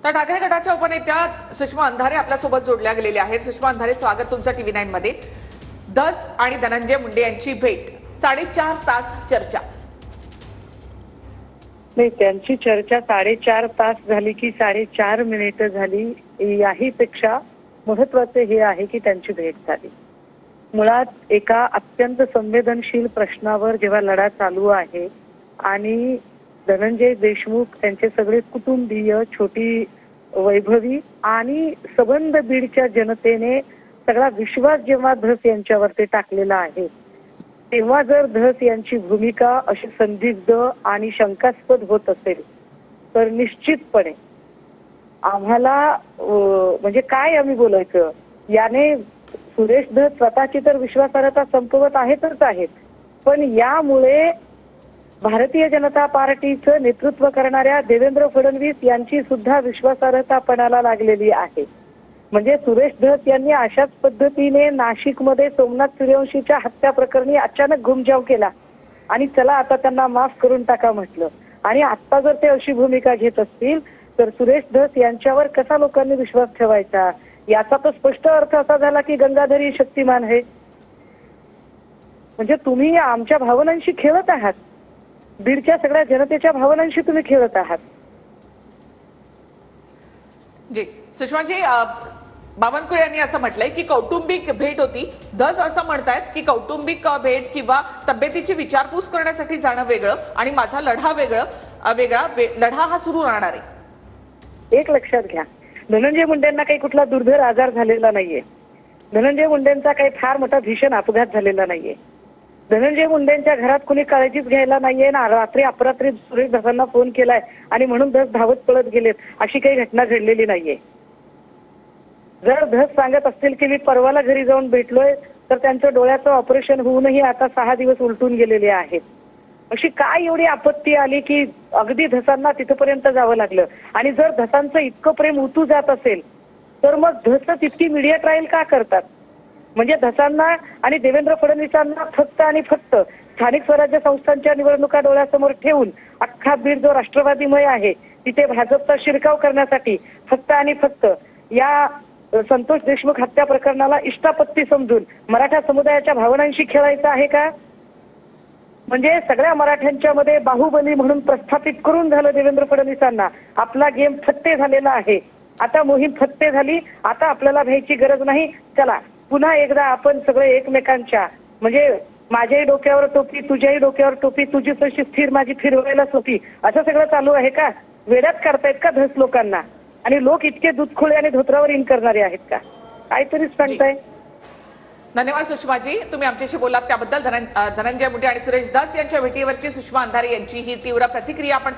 तर ठाकरे गटाच्या उपनेत्या सुषमा अंधारे आपल्यासोबत जोडल्या गेलेल्या आहेत। सुषमा अंधारे, स्वागत तुमचं TV9 मध्ये। धस आणि धनंजय मुंडे यांची भेट, 4.5 तास चर्चा। नाही, त्यांची चर्चा 4.5 तास झाली की 4.5 मिनिटं झाली याहीपेक्षा महत्त्वाचे हे आहे की त्यांची भेट झाली। मुळात एका अत्यंत संवेदनशील प्रश्नावर जेव्हा लढा चालू आहे आणि धनंजय देशमुख त्यांचे सगळे कुटुंबीय, छोटी वैभवी आणि सबंध बीडच्या जनतेने सगळा विश्वास जेव्हा धस यांच्यावरती टाकलेला आहे, तेव्हा जर धस यांची भूमिका अशी संदिग्ध आणि शंकास्पद होत असेल तर निश्चितपणे आम्हाला म्हणजे काय आम्ही बोलायचं, याने सुरेश धस स्वतःची तर विश्वासार्हता संपवत आहेतच आहेत, पण यामुळे भारतीय जनता पार्टीचं नेतृत्व करणाऱ्या देवेंद्र फडणवीस यांची सुद्धा विश्वासार्हता पणाला लागलेली आहे। म्हणजे सुरेश धस यांनी अशाच पद्धतीने नाशिकमध्ये सोमनाथ सूर्यवंशीच्या हत्या प्रकरणी अचानक घुमजाव केला आणि चला आता त्यांना माफ करून टाका म्हटलं, आणि आता जर ते अशी भूमिका घेत असतील तर सुरेश धस यांच्यावर कसा लोकांनी विश्वास ठेवायचा? याचा तर स्पष्ट अर्थ असा झाला की गंगाधर ही शक्तिमान आहे। म्हणजे तुम्ही आमच्या भावनांशी खेळत आहात, बीडच्या सगळ्या जनतेच्या भावनांशी तुम्ही खेळत आहात। जी सुषमाजी, बावनकुळे यांनी असं म्हटलंय की कौटुंबिक भेट होती। धस असं म्हणतायत की कौटुंबिक भेट किंवा तब्येतीची विचारपूस करण्यासाठी जाणं वेगळं आणि माझा लढा वेगळा लढा हा सुरू राहणार आहे। एक लक्षात घ्या, धनंजय मुंडेंना काही कुठला दुर्धर आजार झालेला नाहीये। धनंजय मुंडेंचा काही फार मोठा भीषण अपघात झालेला नाहीये। धनंजय मुंडेंच्या घरात कुणी काळजीच घ्यायला नाहीये ना, रात्री अपरात्री सुरेश धसांना फोन केलाय आणि म्हणून धस धावत पळत गेलेत, अशी काही घटना घडलेली नाहीये। जर धस सांगत असतील की मी परवाला घरी जाऊन भेटलोय, तर त्यांचं डोळ्याचं ऑपरेशन होऊनही आता 6 दिवस उलटून गेलेले आहेत। अशी काय एवढी आपत्ती आली की अगदी धसांना तिथपर्यंत जावं लागलं? आणि जर धसांचं इतकं प्रेम उतू जात असेल तर मग धस इतकी मीडिया ट्रायल का करतात? म्हणजे धसांना आणि देवेंद्र फडणवीसांना फक्त आणि फक्त स्थानिक स्वराज्य संस्थांच्या निवडणुका डोळ्यासमोर ठेवून अख्खा बीड जो राष्ट्रवादीमय आहे तिथे भाजपचा शिरकाव करण्यासाठी फक्त आणि फक्त या संतोष देशमुख हत्या प्रकरणाला इष्टापत्ती समजून मराठा समुदायाच्या भावनांशी खेळायचं आहे का? म्हणजे सगळ्या मराठ्यांच्या मध्ये बाहुबली म्हणून प्रस्थापित करून झालं देवेंद्र फडणवीसांना। आपला गेम फत्ते झालेला आहे, आता मोहीम फत्ते झाली, आता आपल्याला भ्यायची गरज नाही। चला पुन्हा एकदा आपण सगळे एकमेकांच्या, म्हणजे माझ्याही डोक्यावर टोपी, तुझ्याही डोक्यावर टोपी, तुझी तशी स्थिर, माझी फिरवायला सोपी, असं सगळं चालू आहे का? वेड्यात करतायत का धस लोकांना? आणि लोक इतके दूधखोळे आणि धोत्रावर इन करणारे आहेत का? काहीतरी सांगताय। धन्यवाद सुषमाजी, तुम्ही आमच्याशी बोलात त्याबद्दल। धनंजय मुंडे आणि सुरेश धस यांच्या भेटीवरची सुषमा अंधारे यांची ही तीव्र प्रतिक्रिया आपण